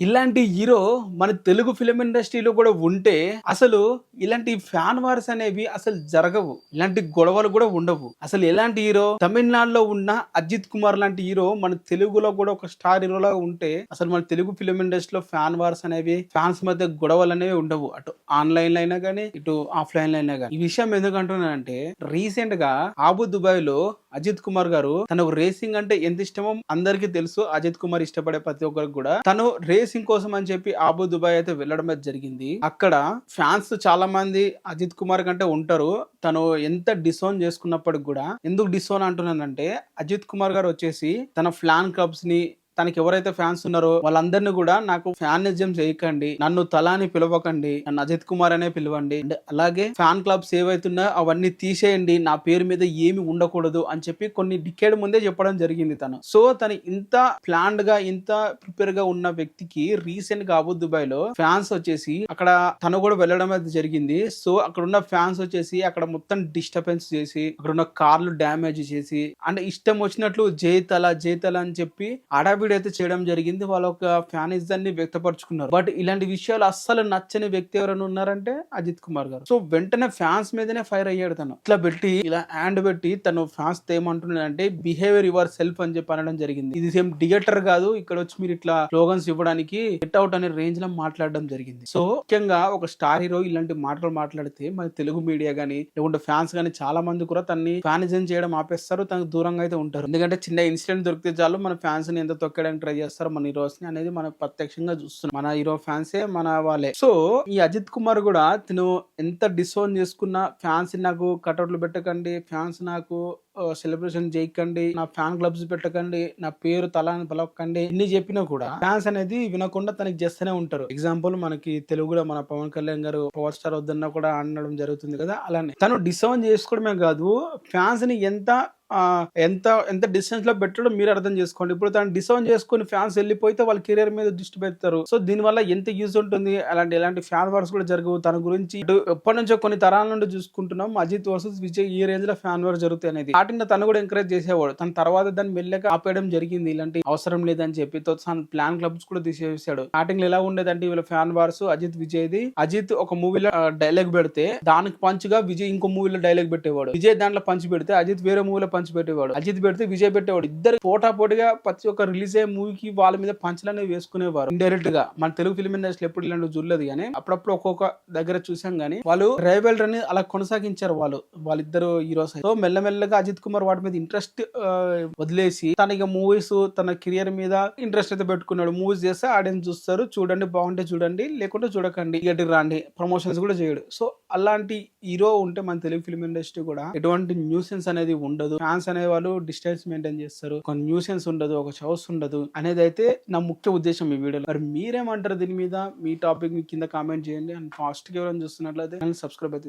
ఇలాంటి హీరో మన తెలుగు ఫిల్మ్ ఇండస్ట్రీలో కూడా ఉంటే అసలు ఇలాంటి ఫ్యాన్ వార్స్ అనేవి అసలు జరగవు. ఇలాంటి గొడవలు కూడా ఉండవు. అసలు ఎలాంటి హీరో తమిళనాడులో ఉన్న అజిత్ కుమార్ లాంటి హీరో మన తెలుగులో కూడా ఒక స్టార్ హీరోలా ఉంటే అసలు మన తెలుగు ఫిల్మ్ ఇండస్ట్రీలో ఫ్యాన్ వార్స్ అనేవి, ఫ్యాన్స్ మధ్య గొడవలు అనేవి ఉండవు. అటు ఆన్లైన్ లో అయినా కానీ, ఇటు ఆఫ్లైన్ లో అయినా కానీ. ఈ విషయం ఎందుకు అంటున్నానంటే, రీసెంట్ గా ఆబు దుబాయ్ లో అజిత్ కుమార్ గారు తనకు రేసింగ్ అంటే ఎంత ఇష్టమో అందరికీ తెలుసు. అజిత్ కుమార్ ఇష్టపడే ప్రతి ఒక్కరికి కూడా తను రేసింగ్ కోసం అని చెప్పి ఆబు దుబాయ్ అయితే వెళ్ళడం అయితే జరిగింది. అక్కడ ఫ్యాన్స్ చాలా మంది అజిత్ కుమార్ కంటే ఉంటారు. తను ఎంత డిసోన్ చేసుకున్నప్పటికి కూడా, ఎందుకు డిసోన్ అంటున్నానంటే, అజిత్ కుమార్ గారు వచ్చేసి తన ఫ్యాన్ క్లబ్స్ ని, తనకి ఎవరైతే ఫ్యాన్స్ ఉన్నారో వాళ్ళందరినీ కూడా నాకు ఫ్యానిజం చేయకండి, నన్ను తలాని పిలవకండి, నన్ను అజిత్ కుమార్ అనే పిలవండి, అలాగే ఫ్యాన్ క్లబ్స్ ఏవైతున్నాయో అవన్నీ తీసేయండి, నా పేరు మీద ఏమి ఉండకూడదు అని చెప్పి కొన్ని డికేడ్ ముందే చెప్పడం జరిగింది తను. సో తను ఇంత ప్లాన్డ్ గా, ఇంత ప్రిపేర్ గా ఉన్న వ్యక్తికి రీసెంట్ గా అబు దుబాయ్ లో ఫ్యాన్స్ వచ్చేసి అక్కడ తను కూడా వెళ్ళడం అయితే జరిగింది. సో అక్కడ ఉన్న ఫ్యాన్స్ వచ్చేసి అక్కడ మొత్తం డిస్టర్బెన్స్ చేసి, అక్కడ ఉన్న కార్లు డ్యామేజ్ చేసి, అంటే ఇష్టం వచ్చినట్లు జైతల జైతల అని చెప్పి అయితే చేయడం జరిగింది. వాళ్ళ ఒక ఫ్యానిజాన్ని వ్యక్తపరుచుకున్నారు. బట్ ఇలాంటి విషయాలు అస్సలు నచ్చని వ్యక్తి ఎవరైనా ఉన్నారంటే అజిత్ కుమార్ గారు. సో వెంటనే ఫ్యాన్స్ మీదనే ఫైర్ అయ్యాడు తను. ఇట్లా పెట్టి, ఇలా హ్యాండ్ పెట్టి తను ఫ్యాన్స్ ఏమంటున్నాడంటే, బిహేవియర్ యువర్ సెల్ఫ్ అని చెప్పి అనడం జరిగింది. ఇది సేమ్ థియేటర్ కాదు, ఇక్కడ వచ్చి మీరు ఇట్లా స్లోగన్స్ ఇవ్వడానికి గెట్ అవుట్ అనే రేంజ్ లో మాట్లాడడం జరిగింది. సో ముఖ్యంగా ఒక స్టార్ హీరో ఇలాంటి మాటలు మాట్లాడితే మన తెలుగు మీడియా గానీ, లేకుంటే ఫ్యాన్స్ గానీ చాలా మంది కూడా తనని ఫ్యానిజం చేయడం ఆపేస్తారు, తనకు దూరంగా అయితే ఉంటారు. ఎందుకంటే చిన్న ఇన్సిడెంట్ దొరికితే చాలు మన ఫ్యాన్స్ ని ఎంత తొక్కడానికి ట్రై చేస్తారు మన హీరోస్ ని అనేది మనం ప్రత్యక్షంగా చూస్తున్నాం. మన హీరో ఫ్యాన్సే మన వాళ్ళే. సో ఈ అజిత్ కుమార్ కూడా తను ఎంత డిసోన్ చేసుకున్న, ఫ్యాన్స్ నాకు కటౌట్లు పెట్టకండి, ఫ్యాన్స్ నాకు సెలబ్రేషన్ చేయకండి, నా ఫ్యాన్ క్లబ్స్ పెట్టకండి, నా పేరు తలాని పలకండి, ఇన్ని చెప్పినా కూడా ఫ్యాన్స్ అనేది వినకుండా తనకి చేస్తూనే ఉంటారు. ఎగ్జాంపుల్ మనకి తెలుగులో మన పవన్ కళ్యాణ్ గారు పవర్ స్టార్ వద్దన్నా కూడా అనడం జరుగుతుంది కదా. అలానే తను డిసోన్ చేసుకోవడమే కాదు, ఫ్యాన్స్ ని ఎంత ఎంత ఎంత డిస్టెన్స్ లో పెట్టడం మీరు అర్థం చేసుకోండి. ఇప్పుడు తను డిసోన్ చేసుకుని ఫ్యాన్స్ వెళ్ళిపోతే వాళ్ళ కెరీర్ మీద దృష్టి పెడతారు. సో దీని వల్ల ఎంత యూజ్ ఉంటుంది. ఎలాంటి ఫ్యాన్ వార్స్ కూడా జరగవు. తన గురించి ఎప్పటి నుంచో కొన్ని తరాల నుండి చూసుకుంటున్నాం, అజిత్ వర్సెస్ విజయ్ ఈ రేంజ్ లో ఫ్యాన్ వార్ జరుగుతాయి అనేది. స్టార్టింగ్ తను కూడా ఎంకరేజ్ చేసేవాడు. తన తర్వాత దాన్ని మెల్లగా ఆపేయడం జరిగింది. ఇలాంటి అవసరం లేదని చెప్పి తన ప్లాన్ క్లబ్స్ కూడా తీసేసాడు. స్టార్టింగ్ లో ఎలా ఉండేదంటే వీళ్ళ ఫ్యాన్ వార్స్ అజిత్ విజయ్ది. అజిత్ ఒక మూవీలో డైలాగ్ పెడితే దానికి పంచుగా విజయ్ ఇంకో మూవీలో డైలాగ్ పెట్టేవాడు. విజయ్ దాంట్లో పంచి పెడితే అజిత్ వేరే మూవీలో పంచి పెట్టేవాడు. అజిత్ పెడితే విజయ్ పెట్టేవాడు. ఇద్దరు పోటాపోటీగా ప్రతి ఒక్క రిలీజ్ అయ్యే మూవీకి వాళ్ళ మీద పంచలనే వేసుకునేవారు. ఇండైరెక్ట్ గా మన తెలుగు ఫిల్మ్ ఇండస్ట్రీ ఎప్పుడు ఇలాంటి చూడలేదు కానీ, అప్పుడప్పుడు ఒక్కొక్క దగ్గర చూసాం కానీ వాళ్ళు రైవల్ అని అలా కొనసాగించారు వాళ్ళిద్దరు హీరోస్. సో మెల్లమెల్లగా అజిత్ కుమార్ వాటి మీద ఇంట్రెస్ట్ వదిలేసి తనకి మూవీస్, తన కెరియర్ మీద ఇంట్రెస్ట్ అయితే పెట్టుకున్నాడు. మూవీస్ చేస్తే ఆడియన్స్ చూస్తారు, చూడండి బాగుంటే చూడండి, లేకుంటే చూడకండి, థియేటర్ రాండి, ప్రమోషన్స్ కూడా చేయడు. సో అలాంటి హీరో ఉంటే మన తెలుగు ఫిల్మ్ ఇండస్ట్రీ కూడా ఎటువంటి న్యూసెన్స్ అనేది ఉండదు. ఫ్యాన్స్ అనే వాళ్ళు డిస్టెన్స్ మెయింటైన్ చేస్తారు, ఒక న్యూసెన్స్ ఉండదు, ఒక చౌస్ ఉండదు అనేది అయితే నా ముఖ్య ఉద్దేశం ఈ వీడియోలో. మరి మీరేమంటారు దీని మీద? మీ టాపిక్ కింద కామెంట్ చేయండి. అండ్ ఫాస్ట్ గా ఎవరైనా చూస్తున్నట్లయితే సబ్స్క్రైబ్ అయితే